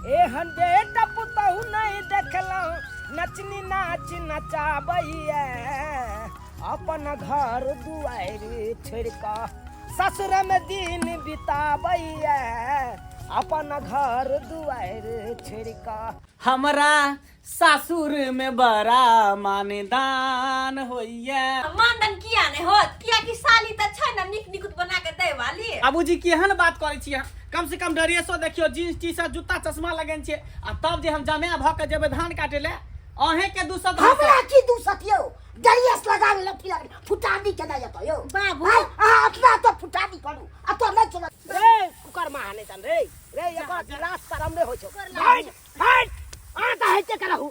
एहन बेटा पुतहु नहीं देखलहु नचनी नाच नचाबैया अपन घर दुआर छोड़ कऽ ससुर में दिन बिताबैया अपन घर दुआर छोड़ कऽ हमरा सासुर में बड़ा मानदान होइया। मानदान किया नहीं होत किया कि साली त छै न निक निकुत बना के दे वाली। बाबूजी केहन बात करै छी कम से कम ड्रेसो देखियो जींस टी शर्ट जूता चश्मा लगन छै आ तब जे हम जमे भ के जेबै धान काटे ले अहे के दूसत हमरा की दूसत यो ड्रेस लगावे ल फिर फुटानी के ना जतो यो बाबू अपना तो फुटानी करू आ तो नहीं चल रे कुकर माने तन रे रे एकर लाश परम रे हो छो हट हट आता है के करहु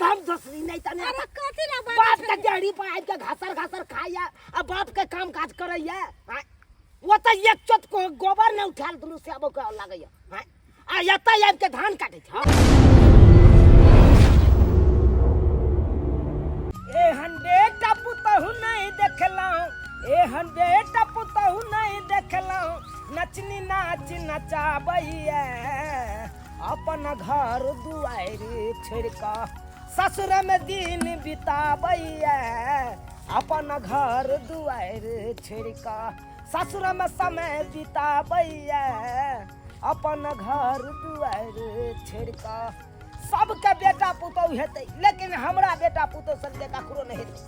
तम दूसरी नहीं तने अरे कथि ना बाप के जड़ी पर आइ के घासर घासर खाया आ बाप के काम काज करैया वो तो एक चोट को गोबर न उठाल दुनु से अब के लागैया आ यता आब के धान काटे छ एहन बेटा पुतहु नहीं देखलहु एहन बेटा पुतहु नहीं देखलहु नचनी नाच नचाबैया अपन घर दुआर छोड़ कऽ ससुर में दिन बिताबैया अपन घर दुआर छोड़ कऽ ससुर में समय बिताबैया अपन घर दुआर छोड़ कऽ सबके बेटा पुतहु हेतै लेकिन हमरा बेटा पुतहु सब बेटा ककरो नहीं हेतै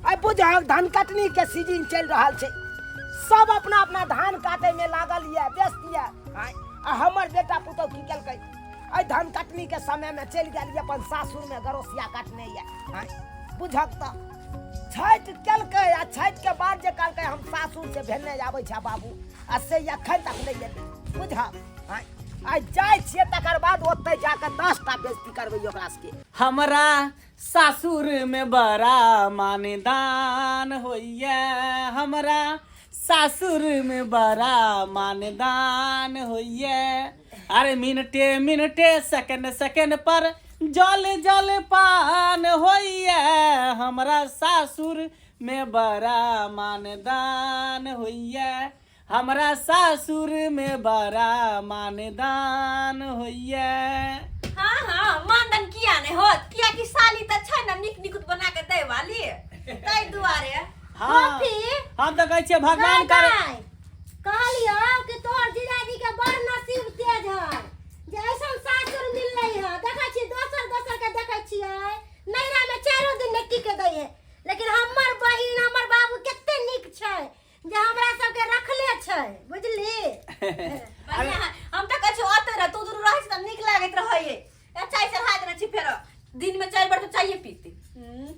आइ बुझ धान काटनी के सीजन चल रहा छै सब अपना अपना धान काटे में लागल ये व्यस्त ये आ हमर बेटा पुतहु की केलकै आइ धान काटनी के समय में चल गेल अपन सासुर में गरोसिया काटने ये बुझक त छठ केलकै आ छठ के बाद जे कहलकै हम सासुर से भेजने आबै छै बाबू आ से एखन तक नहीं एलै बुझ आइ जाय छियै तकर बाद ओतै जाके 10 टा बेइज्जती करबै ओकरा से हमरा सासुर में बड़ा मानदान होइया। हमरा सासुर में बड़ा मानदान होइया। अरे मिनटे मिनटे सेकंड सेकंड पर जल जल पान होइया। हमरा सासुर में बड़ा मानदान होइया। हमरा सासुर में बड़ा मानदान होइया। हां हां मानदान किया नहीं होत किया कि साली त छै न निक निकुत बना के दे वाली तै दुआरे। हां हम त कहै छियै भगवान करे कहलियो कि तोर जीजाजी के बड़ नसीब तेज है जे ऐसन सासुर मिललै है। देखै छी दोसर दोसर के देखै छियै नैरा में 4 दिन नेकी के दै है लेकिन हमर बहिन हमर बाबू कते निक छै जे हमरा सब के रखले छै बुझली। हम त कहै छी ओते रे तू दूर रहै छ त निक लागत रहै है चाय चढ़ा देना छी फेर दिन में 4 बार तो चाहिए पीती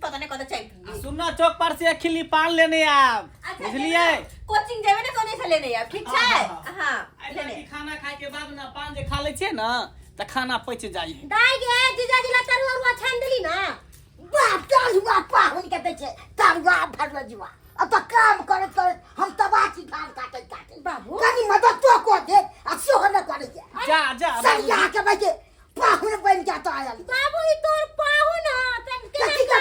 पता नहीं कत चाय पी सुनना चौक पर से खिली पान लेने आब बुझलिए कोचिंग जेबे ने कोने से लेने आब ठीक छै। हां लेने खाना खाए के बाद ना पान जे खा ले छै ना त खाना पच जाई दाई गे जीजाजी ला तरुआ छान देली ना बाप तरुआ पाहुन के दै छै तरुआ भरल जीवा अब तो काम करत करत हम तबाची धान काटे बाबू कनी मदद तो को दे आ सेहो न करे जा जा सरिया के बैठे पाहुन बन के तो आयल बाबू ई तोर पाहुन तन के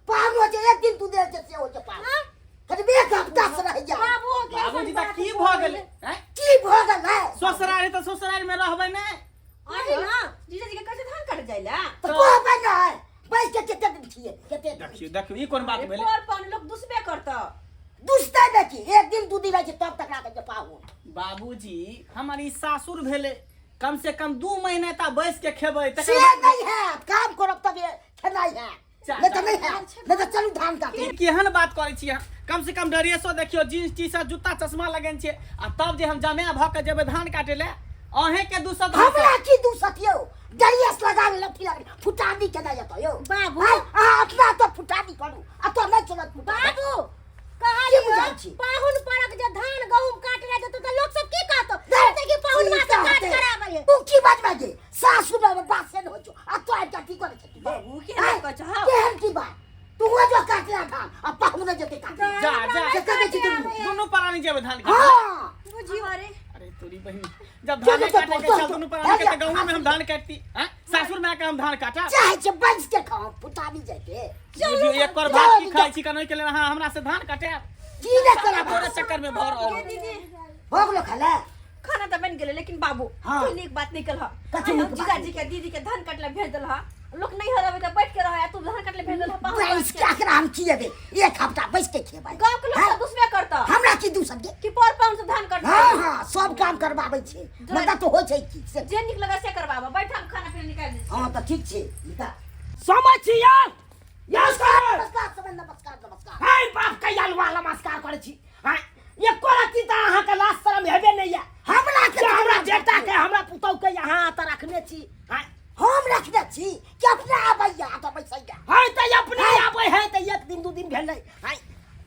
पाहुन हो जे एक दिन तू दे से हो जे पाहुन कभी एक हफ्ता से रह जा बाबूजी त की भ गेलै हैं की भ गेलै ससुराल त ससुराल में रहबै नै अरे ना जीजाजी के कैसे धान काट जाइला तो को बना है बैठ के केते दिन छिए केते देखियो देखियो ई कोन बात भेलै और पान लोग दुसबे करता दुसता देखी एक दिन दू दिन रह तब तक के पाहुन बाबूजी हमारी सासुर भेले कम से कम 2 महीना ता बैस के खेबै से नहीं है काम करब तब खेनाई है नहीं तो नहीं है नहीं तो चलू धान काटे केहन बात करै छी कम से कम ड्रेसो देखियो जींस टी शर्ट जूता चश्मा लगन छै आ तब जे हम जमे भ के जेबै धान काटे ले अहे के दूसत हमरा की दूसत यो ड्रेस लगावे ल फिर फुटानी के ना जतो यो बाबू अपना तो फुटानी करू आ तो नहीं चलत बाबू कहलियो पाहुन परक जे धान गहूम काट रहे तो लोग सब की कहतो कहते कि पाहुन मा से काट करावे तू की बात बाजे सासु में बासे न हो जो आ तो आटा की करे छ बाबू के ना कह हां केहन की बात तू वो जो काटला धान आ पाहुन जे काट जा जा से कहै छी दोनों प्राणी जेबै धान काटे हां बुझी अरे अरे तोरी बहिन जब धान काटे के चल दोनों प्राणी के गांव में हम धान काटती हैं सासुर में आके हम धान काटा चाहे जे बंस के खाओ फुटानी जाके बुझियो एक बार भात की खाई छी कनई के ले हां हमरा से धान काटे की न करा तोरा चक्कर में भर दीदी हो गेलो खला खाना तो बन गेले लेकिन बाबू हाँ। कोई नीक बात निकल ह कथी नीक बात जीजाजी के दीदी के धान काटले भेज देल ह लोग नहीं हरबे त बैठ के रह तू धान काटले भेज देल ह बैस के आखिर हम खिएबे एक हफ्ता बैस के खेबै गांव के लोग सब दूसरे करता हमरा की दूसर दे कि पर पाउन से धान काटता हाँ हाँ सब काम करबाबै छै मतलब तो हो छै की से जे निक लगे से करबाबा बैठ हम खाना पीना निकाल दे हाँ तो ठीक छै निका समझ छियै नमस्कार नमस्कार समय नमस्कार नमस्कार हाय बाप कहियालवा नमस्कार करै छी हाय एको रत्ती त अहाँ के लाज शरम हेबे नै या हमरा के हमरा बेटा के हमरा पुतौ के यहाँ त रखने छी हाय हम रखने छी कि अपने आबैया तो बैसैया हाय त अपने आबै है त एक दिन दू दिन भेलै हाय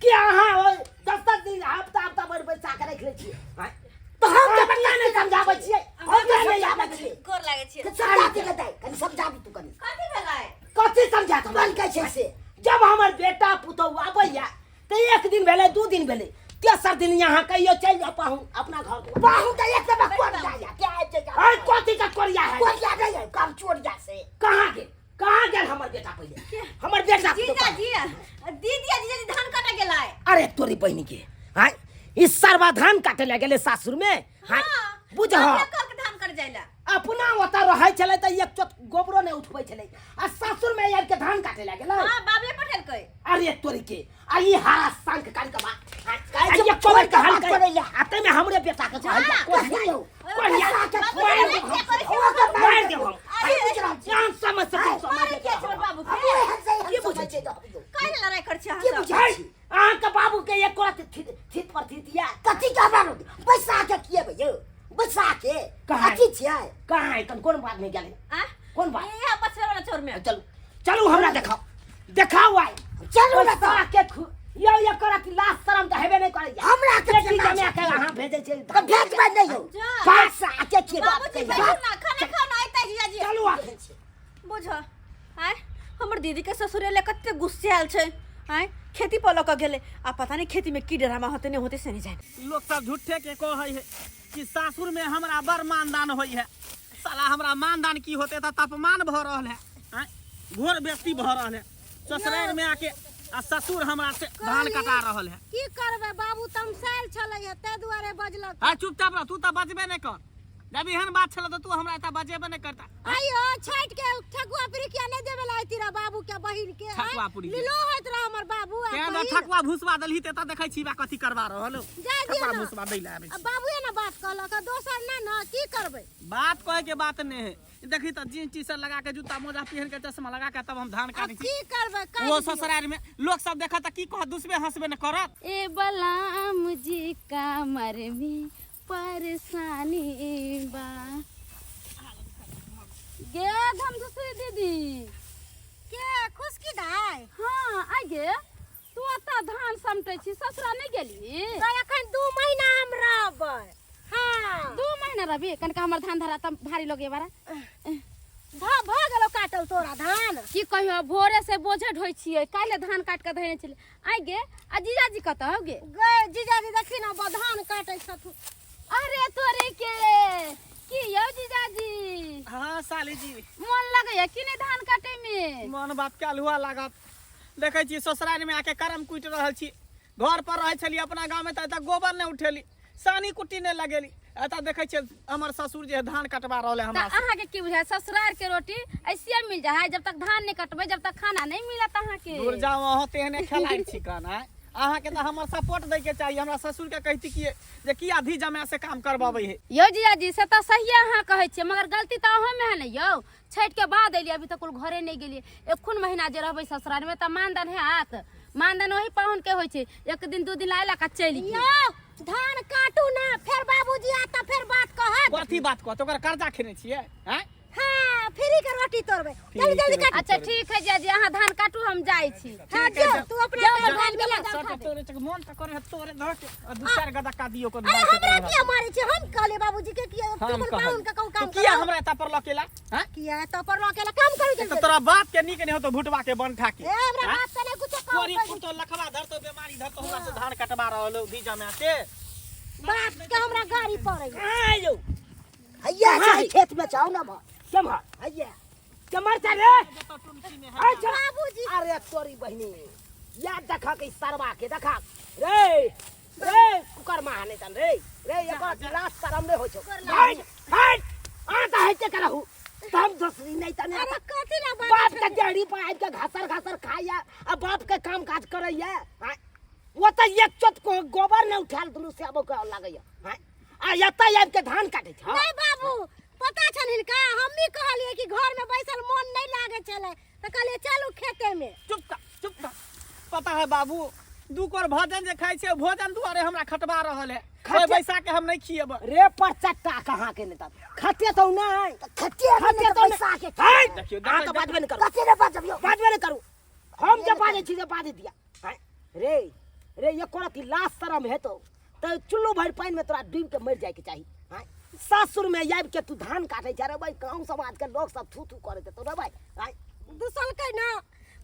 कि अहाँ 10 दिन हफ्ता भर बैसा के रख लै छी हाय तो हम हम के नहीं समझाबै छियै हम नहीं आबै छियै गोर लागे छी समझाती के दे कनी समझाबी तू कनी कथी भेलै कथी समझात बोल के छै से जब हमर बेटा पुतौ आबैया त एक दिन भेलै दू दिन भेलै तेसर दिन यहाँ कहियो चल जा पाहू अपना घर को बाहु के एक से कोन जाया क्या है हाय कथी का कोरिया है कोन जा नहीं है काम छोड़ जा से कहाँ गेल हमर बेटा पहिले हमर बेटा जीजाजी दीदी जीजाजी धान काटे गेलै अरे तोरी बहनी के हाय इस सरवा धान काटे ले गेले सासुर में हाय बुझ कल के धान कर जाइला अपना ओता रहै छलै त एक चोट गोबरो नै उठबै छलै आ सासुर में यार के धान काटे ले गेलै हां बाबे पटेल कै अरे तोरी के आ ई हारा संक काल के बात काहे ये के कोबर के बात हल करे या आते में हमरे बेटा के कहैया कोहियो कोहिया के मार दे हम जान समझ मारे के छोड़ बाबू के की बुझै छै काहे लड़ाई कर छी की अहाँ बुझै छी अहाँ के बाबू के एक कोत थित पर थितिया कथी का बारो पैसा के किए यौ पैसा के कहाँ? कथी छियै कहाँ है कौन बात में गेले आ कौन बात ये पछरे वाला छोर में चलो चलो हमरा देखाओ आई चलू ना पैसा के यो ये करत लाज शरम त हेबे नै करै हमरा के बेटी जमे के अहाँ भेजै छै तो भेजबै नहीं हो जा। पैसा के की बात बाबूजी कहिया बैठो ना खाना खाओ ना आइता जीजाजी चलू आ बुझ आय हमर दीदी के ससुरेले कते गुस्से आल छै आय खेती पर लक गेले आ पता नहीं खेती में की ड्रामा होते नहीं होते से नहीं जाए लोग सब झूठे के कहै है कि सासुर में हमरा बड़ मानदान होई है साला हमरा मानदान की होते त तापमान भ रहल है हैं घोर बेस्ती भ रहल है ससुराल में आके आ ससुर हमरा से धान कटा रहल है की करबै बाबू तमसाइल छलै है तै दुआरे बजलक हां चुपचाप रह तू त बजबे नै कर जब एहन बात छल त तू हमरा एता बजेबे नै करता आइयो छाट के ठकुआ पिरिकिया नै देबे लाई तीरा बाबू के बहिन के ठकुआ पिरिकिया। लीलो होत रह हमर बाबू आ के बहिन। ठकुआ भुसवा दलही त देखै छी बा कथी करबा रहल जा दियो ठकुआ ना। भुसवा दै ले आबै आ बाबूए ना बात कहलक दोसर ना ना की करबै बात कहे के बात नहीं है देखी त जींस टी शर्ट लगा के जूता मोजा पहन के चश्मा लगा के तब हम धान अब काटै छी की करबै वो ससुराल में लोग सब देखा त की कह दूसरे हंसबे न करत ए बलाम जी कमर में परेशानी बा गे धम दूसरी दीदी के खुश की दाई हाँ आ गे तू अता धान समटै छी ससुरा नहीं गेली तो एखन 2 महीना हम रहबै हां 2 महीना रबी कनका हमर धान धरा तब भारी लगे बारा भ गेलो काटल तोरा धान की कहियो भोरे से बोझे ढोइ छियै काले धान काट के धैने छलै आ गे आ जीजाजी कतऽ हो गे गए जीजाजी देखी ना धान काटै छथु अरे तोरे के की यौ जीजाजी हां साली जी मन लगैया कि नहीं धान काटे में मन बात काल हुआ लागत देखै छी ससुराल में आके करम कुटि रहल छी घर पर रहै छली अपना गांव में त गोबर नहीं उठेली सानी कुट्टी नहीं लगेली एता देखै छी हमर ससुर जे धान कटवा रहले त हमरा से। अहाँ के की बुझाय ससुराल के रोटी ऐसे मिल जाए जब तक धान नहीं कटबे जब तक खाना नहीं मिलत अहाँ के दूर जाओ अहाँ तेहने खेलाइ छी कना अहाँ के त हमर सपोर्ट दै के चाहिए हमरा ससुर के कहती कि जे की आधी जमा से काम करबाबै है यो जीजाजी से त सही अहाँ कहै छियै मगर गलती त अहाँ में है न यौ छठ के बाद एलिए अभी तक कुल घरे नहीं गेलिए एखुन महीना जे रहबै ससुराल में त मानदान है हाथ मानदान वही पाहुन के होइ छै एक दिन 2 दिन लायला का चलि गेल यो धान काटू ना फिर बाबूजी आता फिर बात कहत कथी बात कहत ओकर कर्जा खेने छियै हैं हां फ्री के रोटी तोड़बै जल्दी जल्दी काट अच्छा ठीक है जीजाजी अहाँ धान काटू हम जाइ छी हां जो तू अपना हमर धान मिला सट तोरे चक मन त करे तोरे धर के 2-4 गदा का दियो को अरे हमरा किया मारे छै हम कहले बाबूजी के किया हम तुम पाहुन का कहू काम किया हमरा एता पर लकेला हैं किया तो पर लकेला काम करू तो जल्दी तोरा बात के निक नहीं हो तो भुटवा के बन ठा के ए हमरा बात से नहीं कुछ काम कोरी कुतो लखवा धर तो बीमारी धर तो हमरा से धान कटवा रहलो दी जमा से बात के हमरा गाड़ी पड़े आयो हैया चाहे खेत में जाओ ना बा केम है हैया केमर छ रे अच्छा बाबूजी अरे तोरी बहिनी याद देखा के सरवा के देखा रे रे कुकर माने तन रे रे एकर लाश शरम रे हो छो हट हट आता है के करहु तम दूसरी नहीं तने अरे कथी ना बाप के जड़ी पर आब के घासर खाया अब बाप के काम काज करैया हां वो तो एक चोट को गोबर ने उठाल दुनु से अब के लागैया हां आ यता आब के धान काटे छ नहीं बाबू पता छनिन का हमनी कहलिए कि घर में बैसल मन नहीं लागे चले तो कहलिए चलू खेते में चुप कर पता है बाबू दू कोर भोजन जे खाइ छै भोजन दुआरे हमरा खटबा रहल है कोई पैसा के हम नहीं खिएब रे पर चट्टा कहां के नेता खटे तो नहीं खटे तो पैसा के देखियो आ तो बात में करू कते रे बात में करू हम जे बाजे छी जे बाजे दिया हां रे रे ये कोरती लाश शरम है तो चुल्लू भर पानी में तोरा डूब के मर जाए के चाहिए हां सासुर में आब के तू धान काटे छ रे भाई गांव समाज के लोग सब थू करे तो रे भाई हां दूसल के ना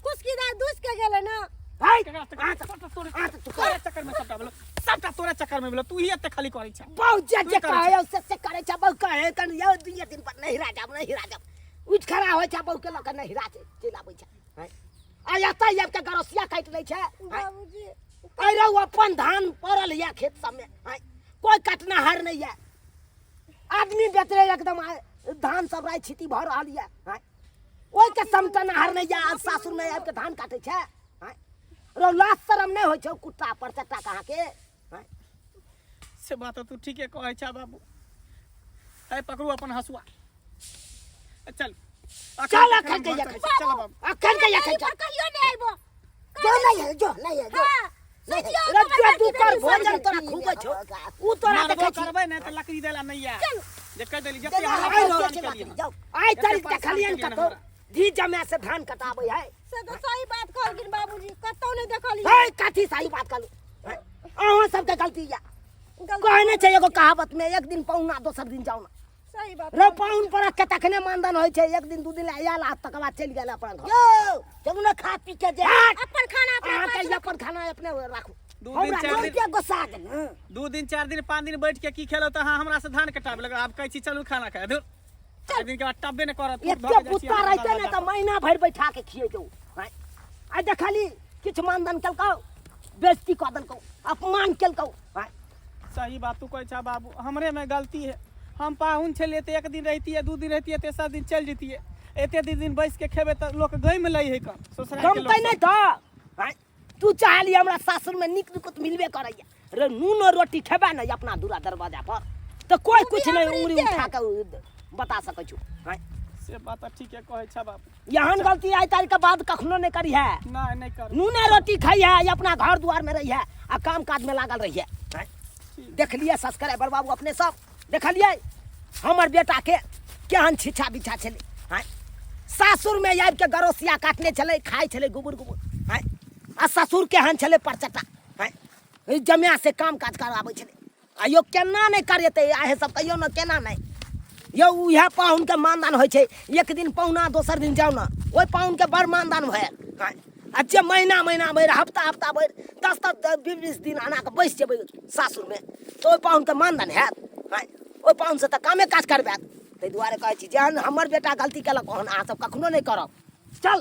कुछ की दाल दूस के गेले ना भाई तोरे चक्कर में सबटा तोरे चक्कर में बोलो तू ही एते खाली करै छ बहुत जे कहे से करे छ बहु कहे कन यो दुनिया दिन पर नहीं राजब उठ खड़ा होय छ बहु के लक नहीं राज चिल्लाबै छ हां आया त आब के गरसिया काट लै छ बाबूजी आई रहू अपन धान पड़ल या खेत सब में हां कोई काटना हर नहीं है आदमी बेतरे एकदम धान सब राय छिती भर रहल या हां ओइ के समटना हर नहीं है सासुर में आब के धान काटे छ हां रो लाश शरम नहीं होय छ कुत्ता पर चट्टा कहां के हां से बात तू ठीके कहै छ बाबू ए पकड़ू अपन हसुआ चल चल अखन के चल बाबू अखन के पर कहियो नहीं आइबो जो नहीं है जो हां रे तू कर भोजन तोरा खूबे छो उ तोरा मारबो देखै छी करबै नै त लकड़ी देला नहीं है जे कह देली जते आई तारीख देखलियन कतो धी जमे से धान कटाबै है से तो सही बात कहलखिन बाबूजी कतौ नहीं देखली हे काठी सही बात कहलू अहाँ सबके गलती या कहने छै एगो कहावत में एक दिन पौना दोसर दिन जाऊ ना सही बात रो पाउन पर के तखने मानदान होय छै एक दिन दू दिन आयल आ तक बाद चल गेल अपन घर यो जब न खा पी के जे अपन खाना अहाँ अपने के अपन खाना अपने राखू दू दिन हमरा चार कोई दिन के गुस्सा दे न 2 दिन 4 दिन 5 दिन बैठ के की खेलो त हां हमरा से धान कटाबे लगे आब कहै छी चलू खाना खाए दू 4 दिन के बाद टब्बे न करत एते पुत्ता रहते न त महीना भर बैठा के खिए दऊ आ देखली किछ मानदान केलकौ बेइज्जती क देलकौ अपमान केलकौ सही बात तू कहै छ बाबू हमरे में गलती है हम पाहुन छलिए त एक दिन रहतिए 2 दिन रहतिए तेसर दिन चल जतिए एते दिन बैस के खेबे त लोग गइम लै है का ससुराल के गमतै नहीं था तू चाहली हमरा सासुर में निक निकुत मिलबे करैया रे नून और रोटी खेबे न अपना दूरा दरवाजा पर तो कोई कुछ नहीं उंगली उठा के बता सकै छु से बात ठीक है कहै छ बाबू यहन गलती आई तारीख के बाद कखनो नहीं करी है नहीं कर नूने रोटी खाई है अपना घर द्वार में रही है आ काम काज में लागल रही है देख लिए सब्सक्राइबर बाबू अपने सब देखलिए हमर बेटा के केहन छिछा बिछा छले सासुर में आबि के गरोसिया काटने चले खाई चले गुबुर गुबुर आ ससुर केहन छले परचटा जमिया से काम काज कराबै छले आ यो केना नहीं करेते आहे सब कहियो न केना नहीं यो उहे पाहुन के मानदान होय छै एक दिन पौना दोसर दिन जाऊ ना ओइ पाहुन के बड़ मानदान भए आ जे महीना महीना भर हफ्ता हफ्ता भर 10 20 दिन आना के बैस जेबै सासुर में तो ओइ पाहुन के मानदान हैत ओइ पाहुन से त कामे काज करबे तै दुआरे कहै छी जेहन हमर बेटा गलती केलक ओहन अहाँ सब कखनो नहीं करब चल